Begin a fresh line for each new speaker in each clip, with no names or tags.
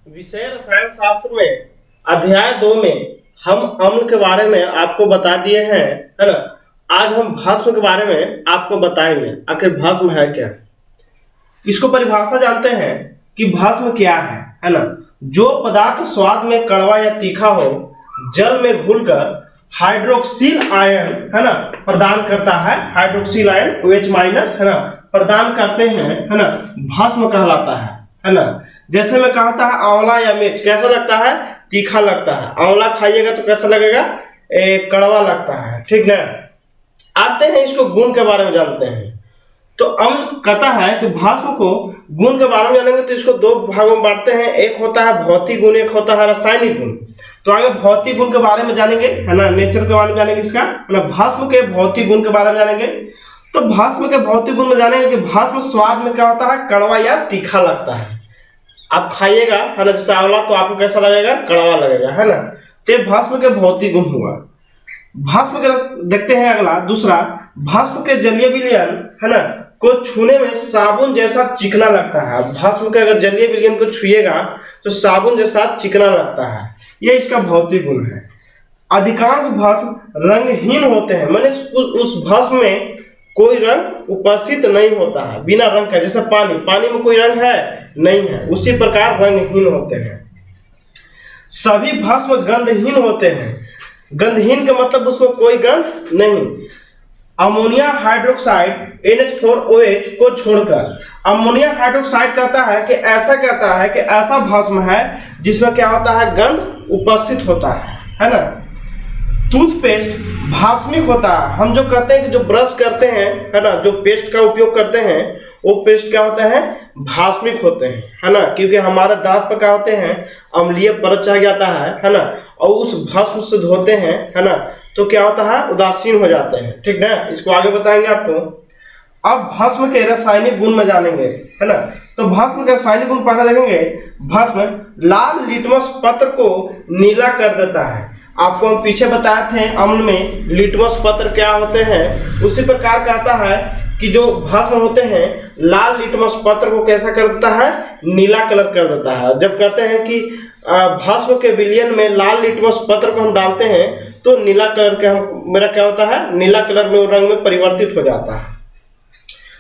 विषय रसायन शास्त्र में अध्याय 2 में हम अम्ल के बारे में आपको बता दिए हैं, है ना। आज हम भस्म के बारे में आपको बताएंगे आखिर भस्म है क्या। इसको परिभाषा जानते हैं कि भस्म क्या है ना। जो पदार्थ स्वाद में कड़वा या तीखा हो, जल में घुलकर हाइड्रोक्सिल आयन, है ना, प्रदान करता है। हाइड्रोक्सिल आयन OH- है ना, प्रदान करते हैं, है ना, भस्म कहलाता है ना। जैसे मैं कहता है आंवला या मिर्च कैसा लगता है, तीखा लगता है। आंवला खाइएगा तो कैसा लगेगा, कड़वा लगता है, ठीक ना। आते हैं इसको गुण के बारे में जानते हैं। तो अम्ल कहता है कि भस्म को गुण के बारे में जानेंगे तो इसको दो भागों में बांटते हैं। एक होता है भौतिक गुण, एक होता है रासायनिक गुण। तो आगे भौतिक गुण के बारे में जानेंगे, है ना, नेचर के बारे में जानेंगे इसका, है ना। भस्म के भौतिक गुण के बारे में जानेंगे। तो भस्म के भौतिक गुण में जानेंगे कि भस्म स्वाद में क्या होता है, कड़वा या तीखा लगता है। आप खाइएगा, है ना, जैसे आंवला, तो आपको कैसा लगेगा, कड़वा लगेगा, है ना। तो भस्म के भौतिक गुण हुआ। भस्म के देखते हैं अगला दूसरा, भस्म के जलीय विलयन, है ना, को छूने में साबुन जैसा चिकना लगता है। भस्म के अगर जलीय विलयन को छुएगा तो साबुन जैसा चिकना लगता है, यह इसका भौतिक गुण है। अधिकांश भस्म रंगहीन होते हैं, माने उस भस्म में कोई रंग उपस्थित नहीं होता है, बिना रंग का। जैसे पानी में कोई रंग है नहीं है, उसी प्रकार रंगहीन होते हैं। सभी भस्म गंधहीन होते हैं। गंधहीन का मतलब उसमें कोई गंध नहीं। अमोनिया हाइड्रोक्साइड NH4OH को छोड़कर अमोनिया हाइड्रोक्साइड कहता है कि ऐसा भस्म है जिसमें क्या होता है, गंध उपस्थित होता है ना। टूथपेस्ट भास्मिक होता है। हम जो कहते हैं कि जो ब्रश करते हैं, है ना, जो पेस्ट का उपयोग करते हैं, वो पेस्ट क्या होता है, भास्मिक होते हैं, है ना, क्योंकि हमारे दांत पर क्या होते हैं, अम्लीय परत चढ़ जाता है ना, और उस भस्म से धोते हैं, है ना, तो क्या होता है, उदासीन हो जाते हैं, ठीक ना। इसको आगे बताएंगे आपको। अब भस्म के रासायनिक गुण में जानेंगे, है ना। तो भस्म के रासायनिक गुण पहले देखेंगे। भस्म लाल लिटमस पत्र को नीला कर देता है। आपको हम पीछे बताए थे अम्ल में लिटमस पत्र क्या होते हैं, उसी प्रकार कहता है कि जो भस्म होते हैं लाल लिटमस पत्र को कैसा कर देता है, नीला कलर कर देता है। जब कहते हैं कि भस्म के विलयन में लाल लिटमस पत्र को हम डालते हैं तो नीला कलर का मेरा क्या होता है, नीला कलर में रंग में परिवर्तित हो जाता है।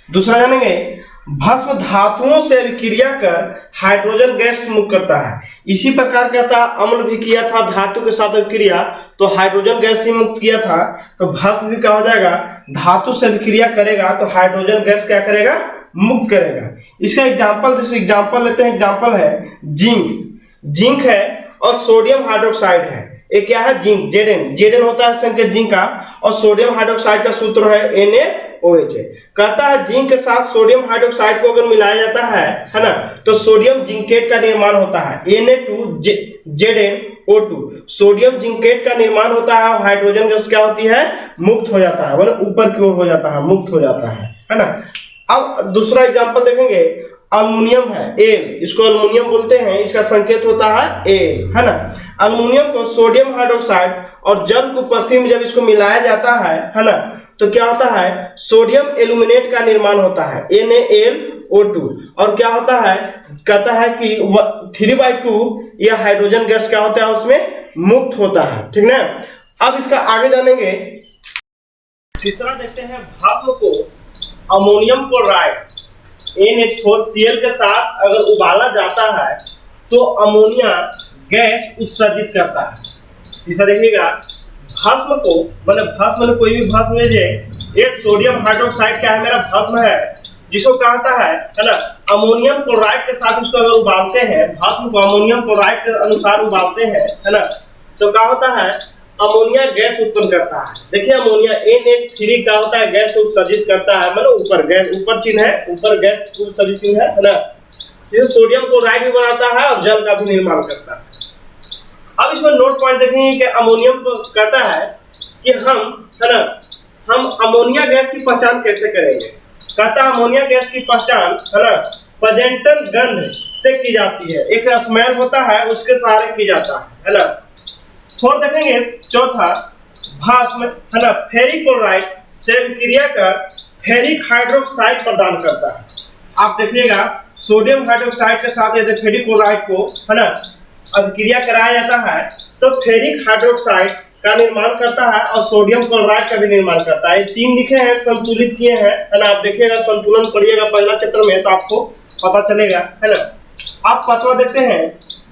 दूसरा जानेंगे, भस्म धातुओं से अभिक्रिया कर हाइड्रोजन गैस मुक्त करता है। इसी प्रकार कहता है अम्ल भी किया था धातु के साथ अभिक्रिया, तो हाइड्रोजन गैस ही मुक्त किया था। तो भस्म भी क्या हो जाएगा, धातु से अभिक्रिया करेगा तो हाइड्रोजन गैस क्या करेगा, मुक्त करेगा। इसका एग्जाम्पल, जैसे एग्जाम्पल लेते हैं, एग्जाम्पल है जिंक है और सोडियम हाइड्रोक्साइड है। ये क्या है, जिंक, Zn होता है संकेत जिंक का, और सोडियम हाइड्रोक्साइड का सूत्र है NaOH। कहता है जिंक के साथ सोडियम हाइड्रोक्साइड को अगर मिलाया जाता है ना, तो सोडियम जिंकेट का निर्माण होता है, Na2ZnO2। सोडियम जिंकेट का निर्माण होता है और हाइड्रोजन गैस क्या होती है, मुक्त हो जाता है, मतलब ऊपर की ओर हो जाता है, मुक्त हो जाता है ना। अब दूसरा एग्जांपल देखेंगे, अल्युमिनियम है एल, इसको अल्युमिनियम बोलते हैं, इसका संकेत होता है एल, है ना। अल्युमिनियम को सोडियम हाइड्रोक्साइड और जल की उपस्थिति में जब इसको मिलाया जाता है ना, तो क्या होता है, सोडियम एल्यूमिनेट का निर्माण होता है NaLO2। और क्या होता है, कहता है कि 3/2 यह हाइड्रोजन गैस क्या होता है, उसमें मुक्त होता है, ठीक ना। अब इसका आगे जानेंगे। तीसरा देखते हैं, भस्म को अमोनियम क्लोराइड NH4Cl के साथ अगर उबाला जाता है तो अमोनिया गैस उत्सर्जित करता है। तीसरा देखिएगा, भस्म को, मतलब भस्म में कोई भी भस्म लीजिए, ये सोडियम हाइड्रोक्साइड क्या है, मेरा भस्म है, जिसको कहता है ना, अमोनियम क्लोराइड के साथ इसको अगर उबालते हैं, भस्म को अमोनियम क्लोराइड के अनुसार उबालते हैं, है ना, तो क्या होता है, अमोनिया गैस उत्पन्न करता है। देखिए अमोनिया NH3 क्या होता है, गैस उत्सर्जित करता है, मतलब ऊपर गैस, ऊपर चिन्ह है, ऊपर गैस उत्सर्जित चिन्ह है ना। जिसे सोडियम क्लोराइड भी बनाता है और जल का भी निर्माण करता है। अब इसमें नोट पॉइंट देखेंगे कि अमोनियम को कहता है कि हम, है ना, हम अमोनिया गैस की पहचान कैसे करेंगे। कहता है अमोनिया गैस की पहचान, है ना, पजेंटन गंध से की जाती है। एक स्मेल होता है, उसके सहारे की जाता है ना। फोर्थ देखेंगे, चौथा, भस्म, है ना, फेरिक क्लोराइड से अभिक्रिया कर फेरिक हाइड्रोक्साइड प्रदान करता है। आप देखिएगा सोडियम हाइड्रोक्साइड के साथ यदि फेरिक क्लोराइड को, है ना, अभिक्रिया कराया जाता है तो फेरिक हाइड्रोक्साइड का निर्माण करता है और सोडियम क्लोराइड का भी निर्माण करता है। ये तीन लिखे हैं, संतुलित किए हैं, है ना। आप देखिएगा, संतुलन पढ़िएगा पहला चैप्टर में तो आपको पता चलेगा, है ना। आप पांचवा देखते हैं,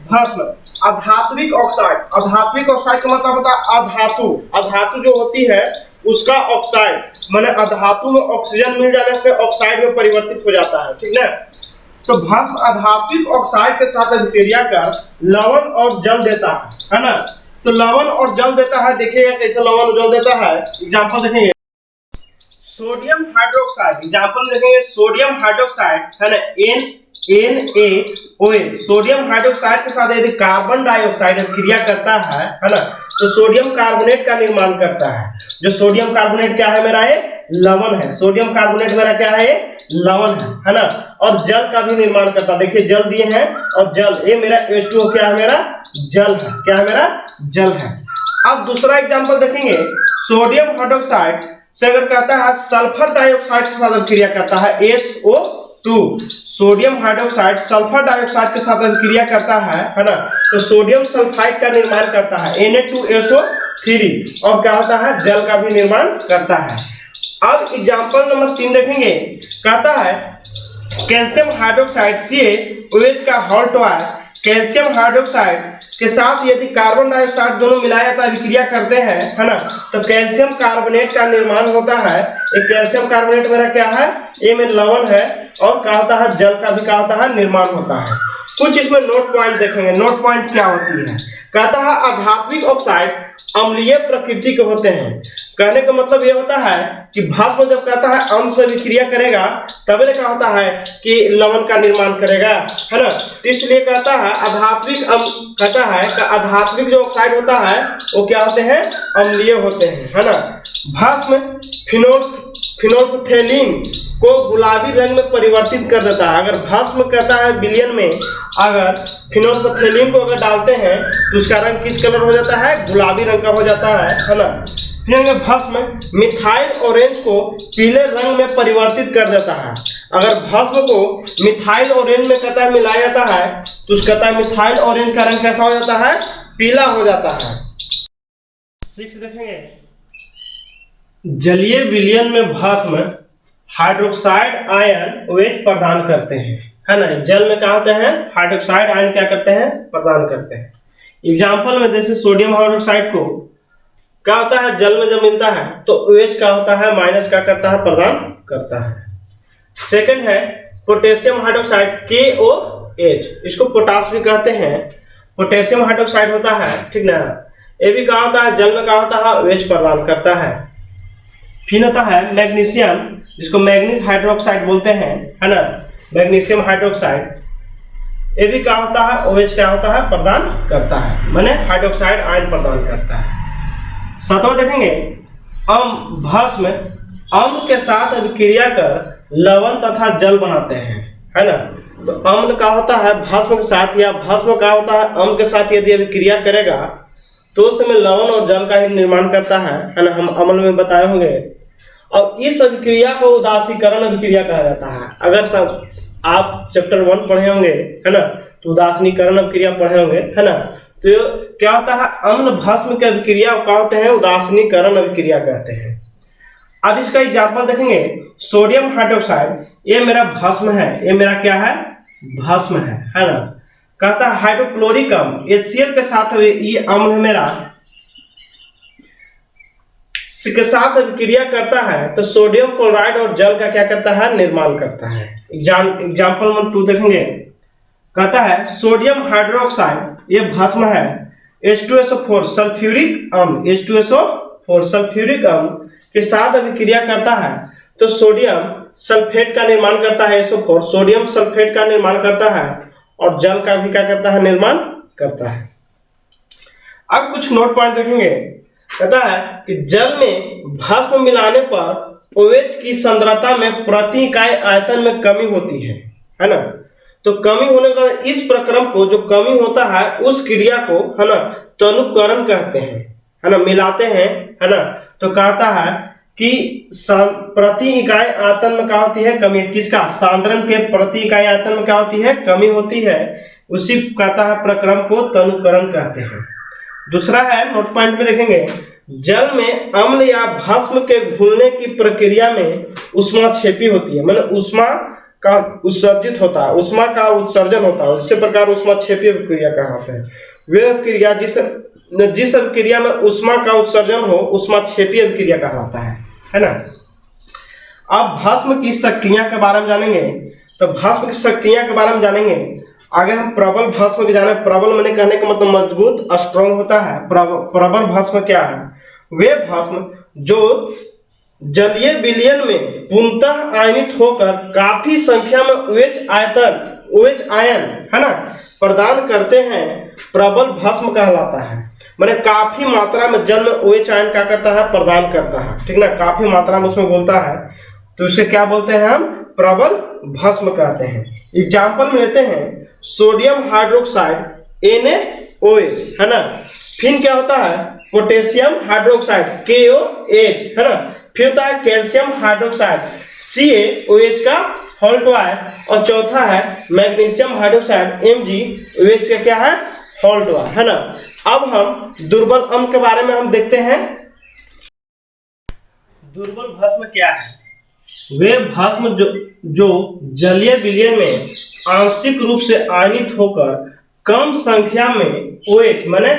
भस्म, अधात्विक ऑक्साइड। अधात्विक ऑक्साइड का मतलब होता है अधातु। अधातु जो होती है उसका ऑक्साइड, माने अधातु में ऑक्सीजन मिल जाने से ऑक्साइड में परिवर्तित हो जाता है, ठीक ना। तो भस्म अधात्विक ऑक्साइड के साथ अभिक्रिया कर लवण और जल देता है ना। तो लवण और जल देता है, देखिएगा कैसे लवण और जल देता है। एग्जांपल देखेंगे, सोडियम हाइड्रोक्साइड, एग्जांपल देखेंगे सोडियम हाइड्रोक्साइड, है ना, NaOH। सोडियम हाइड्रोक्साइड के साथ यदि कार्बन डाइऑक्साइड क्रिया करता है ना, तो सोडियम कार्बोनेट का निर्माण करता है। जो सोडियम कार्बोनेट क्या है मेरा, ये लवण है। सोडियम कार्बोनेट मेरा क्या है, ये लवण है ना। और जल का भी निर्माण करता है, देखिए जल दिए हैं और जल, ये मेरा H2O क्या है, मेरा जल है। क्या है, मेरा जल है। अब दूसरा एग्जांपल देखेंगे, सोडियम हाइड्रोक्साइड से अगर कहता है सल्फर डाइऑक्साइड के साथ क्रिया करता है, SO2। Sodium hydroxide sulphur dioxide के साथ क्रिया करता है ना, तो सोडियम सल्फाइड का निर्माण करता है, Na2SO3, और क्या होता है, जल का भी निर्माण करता है। अब एग्जांपल नंबर 3 देखेंगे, कहता है कैल्शियम हाइड्रोक्साइड CaOH का हॉल्ट है। कैल्शियम हाइड्रोक्साइड के साथ यदि कार्बन डाइऑक्साइड दोनों मिलाया जाता है, विक्रिया करते हैं, है ना, तो कैल्शियम कार्बोनेट का निर्माण होता है। एक कैल्शियम कार्बोनेट मेरा क्या है, ये में लवण है, और क्या होता है, जल का भी क्या होता है, निर्माण होता है। कुछ इसमें नोट पॉइंट देखेंगे। नोट पॉइंट क्या होती है, कहता है अधात्विक ऑक्साइड अम्लीय प्रकृति के होते हैं। कहने का मतलब ये होता है कि भस्म जब कहता है अम्ल से विक्रिया करेगा तभी क्या होता है कि लवण का निर्माण करेगा, है ना। इसलिए कहता है अधात्विक कहता है कि अधात्विक जो ऑक्साइड होता है वो क्या होते हैं, अम्लीय होते हैं, है ना। भस्म फिनोल्फथेलीन को गुलाबी रंग में परिवर्तित कर देता है। अगर भस्म कहता है विलयन में अगर फिनोल्फथेलीन को अगर डालते हैं तो उसका रंग किस कलर हो जाता है, गुलाबी रंग का हो जाता है ना। फिर भस्म मिथाइल ऑरेंज को पीले रंग में परिवर्तित कर देता है। अगर भस्म को मिथाइल ऑरेंज में कहता है मिलाया जाता है तो उस कहता है मिथाइल ऑरेंज का रंग कैसा हो जाता है, पीला हो जाता है। 6 देखेंगे, जलीय विलयन में भस्म हाइड्रोक्साइड आयन OH प्रदान करते हैं, है ना। जल में क्या होते हैं, हाइड्रोक्साइड आयन क्या करते हैं, प्रदान करते हैं। एग्जांपल में जैसे सोडियम हाइड्रोक्साइड को क्या होता है, जल में जब मिलता है तो OH क्या होता है, माइनस क्या करता है, प्रदान करता है। सेकंड है पोटेशियम हाइड्रोक्साइड KOH, इसको पोटास भी कहते हैं। पोटेशियम हाइड्रोक्साइड होता है, ठीक ना। ये भी क्या होता है, जल में क्या होता है, OH प्रदान करता है। फिर होता है मैग्नीशियम, जिसको मैग्नीज हाइड्रोक्साइड बोलते हैं, है ना, मैग्नीशियम हाइड्रोक्साइड। ये भी क्या होता है, OH क्या होता है, प्रदान करता है, माने हाइड्रोक्साइड आयन प्रदान करता है। 7वां देखेंगे, भस्म अम्ल के साथ अभिक्रिया कर लवण तथा जल बनाते हैं, है ना। तो अम्ल का होता है भस्म के साथ, या भस्म का होता है अम्ल के साथ यदि अभिक्रिया करेगा तो उस समय लवण और जल का ही निर्माण करता है ना। हम अम्ल में बताए होंगे। और इस अभिक्रिया को उदासीकरण अभिक्रिया कहा जाता है। अगर सब आप चैप्टर 1 पढ़े होंगे, है ना, तो उदासीकरण अभिक्रिया पढ़े होंगे, है ना। तो क्या होता है, अम्ल भस्म की अभिक्रिया क्या होते हैं, उदासीकरण अभिक्रिया कहते हैं। अब इसका एग्जांपल देखेंगे, सोडियम हाइड्रोक्साइड, ये मेरा भस्म है, ये मेरा क्या है, भस्म है ना। कहता है हाइड्रोक्लोरिक अम्ल HCl के साथ ये अम्ल मेरा के साथ अभिक्रिया करता है तो सोडियम क्लोराइड और जल का क्या करता है, निर्माण करता है। एग्जांपल नंबर 2 देखेंगे, कहता है सोडियम हाइड्रोक्साइड, ये भस्म है, H2SO4 सल्फ्यूरिक अम्ल, H2SO4 सल्फ्यूरिक अम्ल के साथ अभिक्रिया करता है तो सोडियम सल्फेट का निर्माण करता है, SO4 सोडियम सल्फेट का निर्माण करता है और जल का भी क्या करता है, निर्माण करता है। अब कुछ नोट पॉइंट देखेंगे, कहता है कि जल में भस्म मिलाने पर OH की सांद्रता में प्रति इकाई आयतन में कमी होती है ना। तो कमी होने का इस प्रक्रम को, जो कमी होता है उस क्रिया को, है ना, तनुकरण कहते हैं, है ना। मिलाते हैं, है ना, तो कहता है कि प्रति इकाई आयतन में क्या होती है, कमी। किसका, सांद्रण के प्रति इकाई आयतन में क्या होती है, कमी होती है। उसी कहता है प्रक्रम को तनुकरण कहते हैं। दूसरा है, नोट पॉइंट में देखेंगे, जल में अम्ल या भस्म के घुलने की प्रक्रिया में ऊष्माक्षेपी होती है, मतलब ऊष्मा का उत्सर्जित होता है, ऊष्मा का उत्सर्जन होता है, इसी प्रकार ऊष्माक्षेपी क्रिया कहलाते हैं। वे क्रिया जिस क्रिया में ऊष्मा का उत्सर्जन हो ऊष्माक्षेपी क्रिया कहलाता है ना। अब भस्म की शक्तियां के बारे में जानेंगे। तो भस्म की शक्तियां के बारे में जानेंगे। आगे हम प्रबल भस्म की जाने। प्रबल मैंने कहने का मतलब मजबूत, स्ट्रॉन्ग होता है। प्रबल भस्म क्या है, वे भस्म जो जलीय विलयन में पूर्णतः आयनित होकर काफी संख्या में OH आयन है ना प्रदान करते हैं, प्रबल भस्म कहलाता है। मैंने काफी मात्रा में जल में OH आयन क्या करता है, प्रदान करता है, ठीक ना, काफी मात्रा में उसमें घुलता है, तो इसे क्या बोलते हैं हम, प्रबल भस्म कहते हैं। एग्जाम्पल में लेते हैं सोडियम हाइड्रोक्साइड NaOH है ना, फिर क्या होता है पोटेशियम हाइड्रोक्साइड KOH है ना, फिर होता है कैल्शियम हाइड्रोक्साइड CaOH का होल ट्वाइस, और चौथा है मैग्नीशियम हाइड्रोक्साइड MgOH का क्या है, होल ट्वाइस है ना। अब हम दुर्बल अम्ल के बारे में हम देखते हैं। दुर्बल भस्म क्या है, वे भस्म जो जलीय विलयन में आंशिक रूप से आयनित होकर कम संख्या में OH माने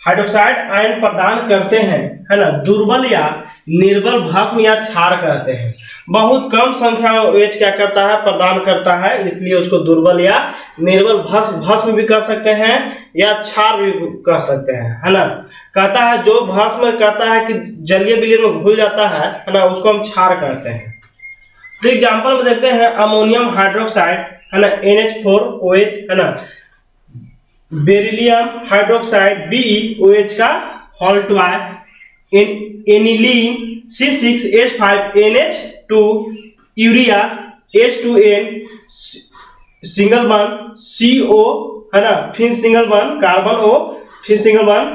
हाइड्रोक्साइड आयन प्रदान करते हैं, है ना, दुर्बल या निर्बल भस्म या क्षार कहते हैं। बहुत कम संख्या में OH क्या करता है, प्रदान करता है, इसलिए उसको दुर्बल या निर्बल भस्म भी कह सकते हैं या क्षार भी कह सकते हैं, है ना। कहता है जो भस्म कहता है कि जलीय विलयन में घुल जाता है ना, उसको हम क्षार कहते हैं। तो एग्जाम्पल में देखते हैं अमोनियम हाइड्रोक्साइड है ना NH4OH है ना, बेरिलियम हाइड्रोक्साइड BeOH का whole twice, aniline C6H5NH2, urea H2N single bond CO है ना, फिर सिंगल बॉन्ड कार्बन O, फिर सिंगल बॉन्ड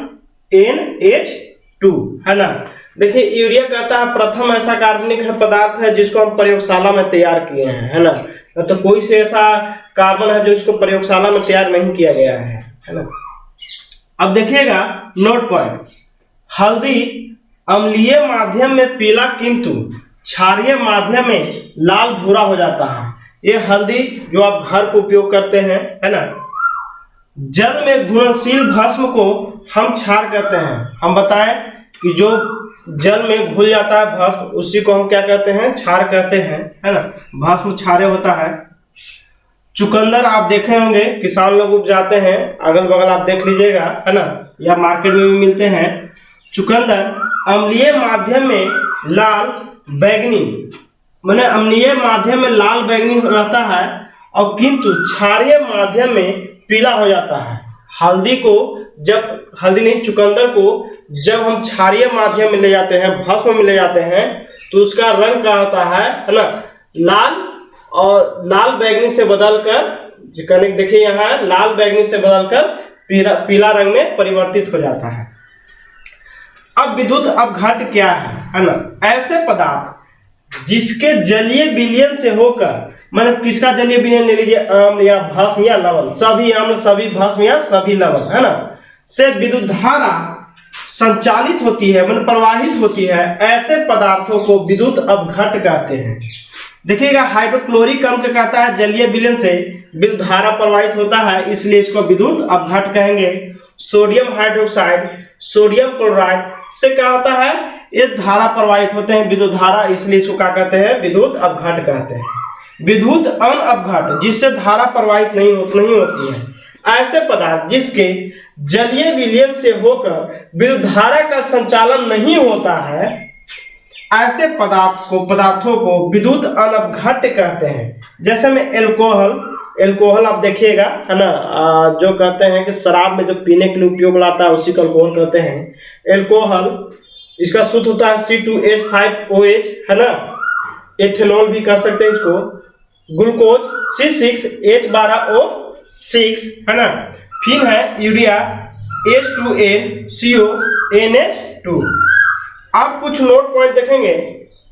NH2 है ना। देखिए यूरिया कहता है प्रथम ऐसा कार्बनिक पदार्थ है जिसको हम प्रयोगशाला में तैयार किए हैं, है ना, तो कोई से ऐसा कार्बन है जो इसको प्रयोगशाला में तैयार नहीं किया गया है ना। अब देखिएगा नोट पॉइंट, हल्दी अम्लीय माध्यम में पीला किंतु क्षारीय माध्यम में लाल भूरा हो जाता है। ये हल्दी जो आप घर को उपयोग करते हैं, है ना, जल में घुलनशील भस्म को हम क्षार कहते हैं। हम बताएं कि जो जल में घुल जाता है भस्म उसी को हम क्या कहते हैं, क्षार कहते हैं, है ना, भस्म क्षारीय होता है। चुकंदर आप देखे होंगे, किसान लोग उपजाते हैं, अगल बगल आप देख लीजिएगा, है ना, या मार्केट में भी मिलते हैं। चुकंदर अम्लीय माध्यम में लाल बैंगनी, माने अम्लीय माध्यम में लाल बैंगनी रहता है और किंतु क्षारीय माध्यम में पीला हो जाता है। चुकंदर को जब हम क्षारीय माध्यम में ले जाते हैं, भस्म में ले जाते हैं, तो उसका रंग क्या होता है ना, लाल, और लाल बैंगनी से बदलकर, देखिए यहाँ लाल बैंगनी से बदलकर पीला रंग में परिवर्तित हो जाता है। अब विद्युत अपघट्ट क्या है ना, ऐसे पदार्थ जिसके जलीय विलयन से होकर, मतलब किसका जलीय विलयन ले लीजिए, अम्ल या भस्म या लवण, सभी अम्ल सभी भस्म या सभी लवण, है ना, से विद्युत धारा संचालित होती है, मतलब प्रवाहित होती है, ऐसे पदार्थों को विद्युत अपघट्ट कहते हैं। देखिएगा हाइड्रोक्लोरिक अम्ल कहता है जलीय विलयन से विद्युत धारा प्रवाहित होता है, इसलिए इसको विद्युत अपघट्ट कहेंगे। सोडियम हाइड्रोक्साइड, सोडियम क्लोराइड से क्या होता है, ये धारा प्रवाहित होते हैं, विद्युत धारा, इसलिए इसको क्या कहते हैं, विद्युत अपघट्ट कहते हैं। विद्युत अनअपघट्ट, जिससे धारा प्रवाहित नहीं होती है, ऐसे पदार्थ जिसके जलीय विलयन से होकर विद्युत धारा का संचालन नहीं होता है, ऐसे पदार्थों को विद्युत अनअपघट्ट कहते हैं। जैसे में एल्कोहल आप देखिएगा, है ना, जो कहते हैं कि शराब में जो पीने के लिए उपयोग लाता है उसी को अल्कोहल कहते हैं। एल्कोहल, इसका सूत्र होता है C2H5OH, है ना, एथेनॉल भी कह सकते हैं इसको। ग्लूकोज C6H12O6, है ना, फिर है यूरिया H2NCONH2। आप कुछ नोट पॉइंट देखेंगे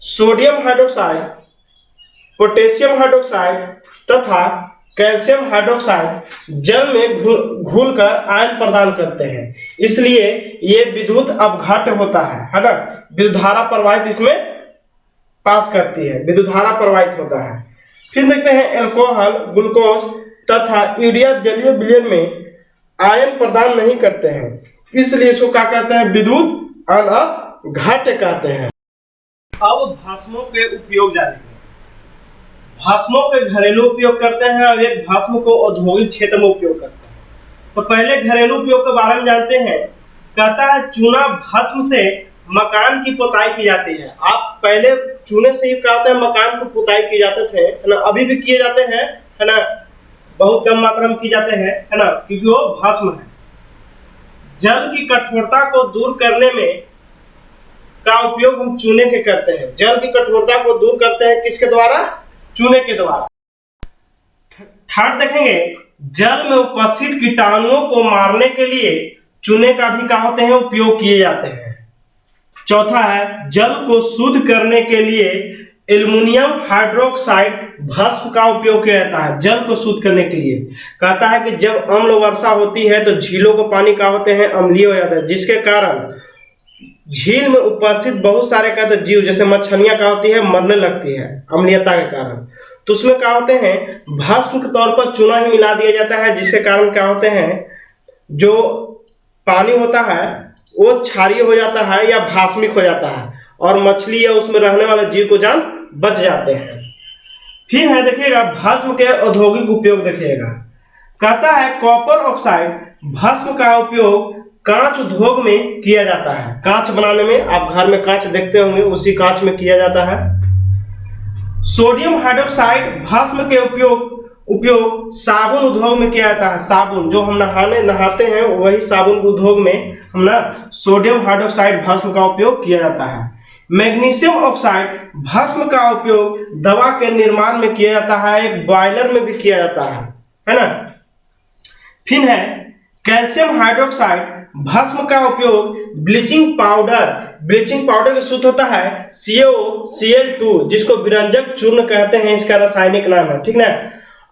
सोडियम हाइड्रोक्साइड, पोटेशियम हाइड्रोक्साइड तथा कैल्शियम हाइड्रोक्साइड जल में घुलकर आयन प्रदान करते हैं, इसलिए ये विद्युत अपघट्य होता है ना। विद्युत धारा प्रवाहित इसमें पास करती है, विद्युत धारा प्रवाहित होता है। फिर देखते हैं अल्कोहल, ग्लूकोज तथा यूरिया जलीय विलयन में आयन प्रदान नहीं करते हैं, इसलिए इसको क्या कहते हैं, विद्युत अपघट्य कहते हैं। अब भस्मों के उपयोग जानेंगे। भस्मों के घरेलू उपयोग करते हैं और एक भस्म को औद्योगिक क्षेत्र में उपयोग करते हैं। तो पहले घरेलू उपयोग के बारे में जानते हैं। कहता है चूना भस्म से मकान की पुताई की जाती है। आप पहले चूने से ही क्या होता है, मकान को पुताई किए जाते थे, है ना। अभी भी किए जाते हैं, है ना, बहुत कम मात्रा में किए जाते हैं, है ना, क्योंकि वो भस्म है। जल की कठोरता को दूर करने में का उपयोग हम चूने के करते हैं। जल की कठोरता को दूर करते हैं किसके द्वारा, चूने के द्वारा। थर्ड देखेंगे, जल में उपस्थित कीटाणुओं को मारने के लिए चूने का भी क्या होते हैं, उपयोग किए जाते हैं। चौथा है, जल को शुद्ध करने के लिए एल्युमिनियम हाइड्रोक्साइड भस्म का उपयोग किया जाता है। जल को शुद्ध करने के लिए कहता है कि जब अम्ल वर्षा होती है तो झीलों का पानी क्या होते हैं, अम्लीय हो जाता है, जिसके कारण झील में उपस्थित बहुत सारे कहते हैं जीव, जैसे मछलियां क्या होती है, मरने लगती है अम्लीयता के कारण। तो उसमें क्या होते हैं, भस्म के तौर पर चूना ही मिला दिया जाता है, जिसके कारण क्या होते हैं, जो पानी होता है वो क्षारीय हो जाता है या भास्मिक हो जाता है और मछली या उसमें रहने वाले जीव को जान बच जाते हैं। फिर है देखिएगा भस्म के औद्योगिक उपयोग देखिएगा। कहता है कॉपर ऑक्साइड भस्म का उपयोग कांच उद्योग में किया जाता है। कांच बनाने में, आप घर में कांच देखते होंगे, उसी कांच में किया जाता है। सोडियम हाइड्रोक्साइड भस्म के उपयोग साबुन उद्योग में किया जाता है। साबुन जो हम नहाते हैं वही साबुन उद्योग में हम ना सोडियम हाइड्रोक्साइड भस्म का उपयोग किया जाता है। मैग्नीशियम ऑक्साइड भस्म का उपयोग दवा के निर्माण में किया जाता है, एक बॉयलर में भी किया जाता है ना। फिर है कैल्शियम हाइड्रोक्साइड भस्म का उपयोग ब्लीचिंग पाउडर का सूत्र होता है CaCl2, जिसको विरंजक चूर्ण कहते हैं, इसका रासायनिक नाम है, ठीक ना।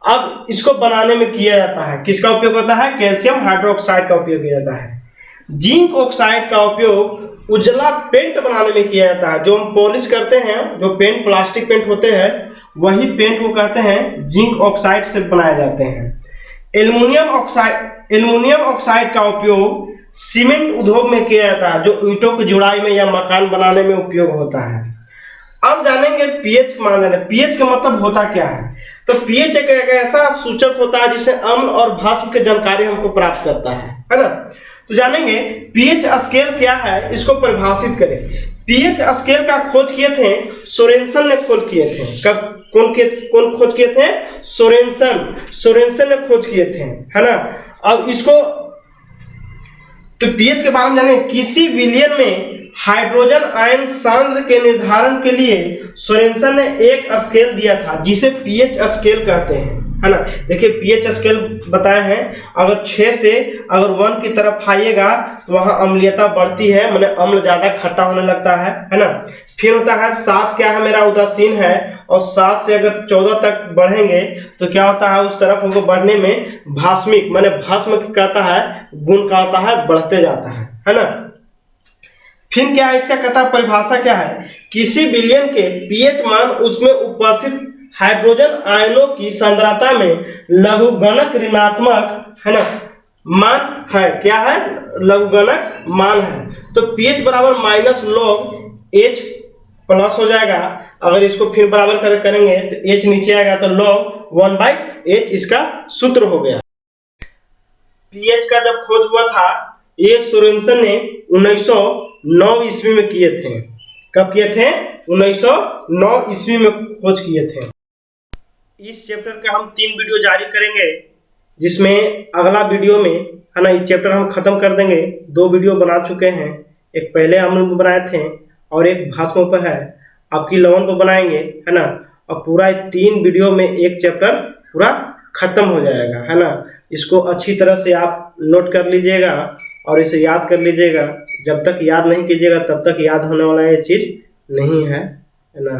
अब इसको बनाने में किया जाता है, किसका उपयोग होता है, कैल्शियम हाइड्रोक्साइड का उपयोग किया जाता है। जिंक ऑक्साइड का उपयोग उजला पेंट बनाने में किया जाता है। जो हम पॉलिश करते हैं, जो पेंट प्लास्टिक पेंट होते हैं, वही पेंट को कहते हैं जिंक ऑक्साइड से बनाए जाते हैं। एल्युमिनियम ऑक्साइड का उपयोग सीमेंट उद्योग में किया जाता है, जो ईंटों की जुड़ाई में या मकान बनाने में उपयोग होता है। अब जानेंगे पीएच मानदंड। पीएच का मतलब होता क्या है, तो पीएच एक ऐसा सूचक होता है जिससे अम्ल और भस्म की जानकारी हमको प्राप्त करता है ना। तो जानेंगे पीएच स्केल क्या है, इसको परिभाषित करें। पीएच स्केल का खोज किए थे सोरेनसन ने खोज किए थे। कब कौन खोज किए थे, सोरेनसन ने खोज किए थे, है ना। अब इसको तो पीएच के बारे में जाने, किसी विलयन में हाइड्रोजन आयन सांद्र के निर्धारण के लिए सोरेनसन ने एक स्केल दिया था, जिसे पीएच स्केल कहते हैं, है ना। देखिए पीएच स्केल बताए हैं, अगर 6 से अगर 1 की तरफ आइएगा तो वहां अम्लीयता बढ़ती है, माने अम्ल ज्यादा खट्टा होने लगता है ना। फिर होता है 7 क्या है, मेरा उदासीन है, और 7 से अगर 14 तक बढ़ेंगे तो क्या होता है, उस तरफ हमको बढ़ने में भास्मिक माने भस्म कहता है गुण का होता है, बढ़ते जाता है ना। फिर क्या है, इसका कथा परिभाषा क्या है, किसी विलयन के पीएच मान उसमें उपस्थित हाइड्रोजन आयनों की सांद्रता में लघुगणक ऋणात्मक, है ना, मान है, क्या है, लघुगणक मान है। तो पीएच बराबर -log H प्लस हो जाएगा। अगर इसको फिर बराबर करेंगे तो H नीचे आएगा, तो log 1/8 इसका सूत्र हो गया। पीएच का जब खोज हुआ था, ये सोरेनसन ने 1909 ईस्वी में किए थे। कब किए थे, 1909 ईस्वी में खोज किए थे। इस चैप्टर का हम 3 वीडियो जारी करेंगे, जिसमें अगला वीडियो में, है ना, इस चैप्टर हम खत्म कर देंगे। 2 वीडियो बना चुके हैं, एक पहले हम लोग बनाए थे और एक भस्म पर है, आपकी लवण पर बनाएंगे, है ना। और पूरा 3 वीडियो में एक चैप्टर पूरा खत्म हो जाएगा, है ना। इसको अच्छी तरह से आप नोट कर लीजिएगा और इसे याद कर लीजिएगा। जब तक याद नहीं कीजिएगा तब तक याद होने वाला ये चीज़ नहीं है। है ना।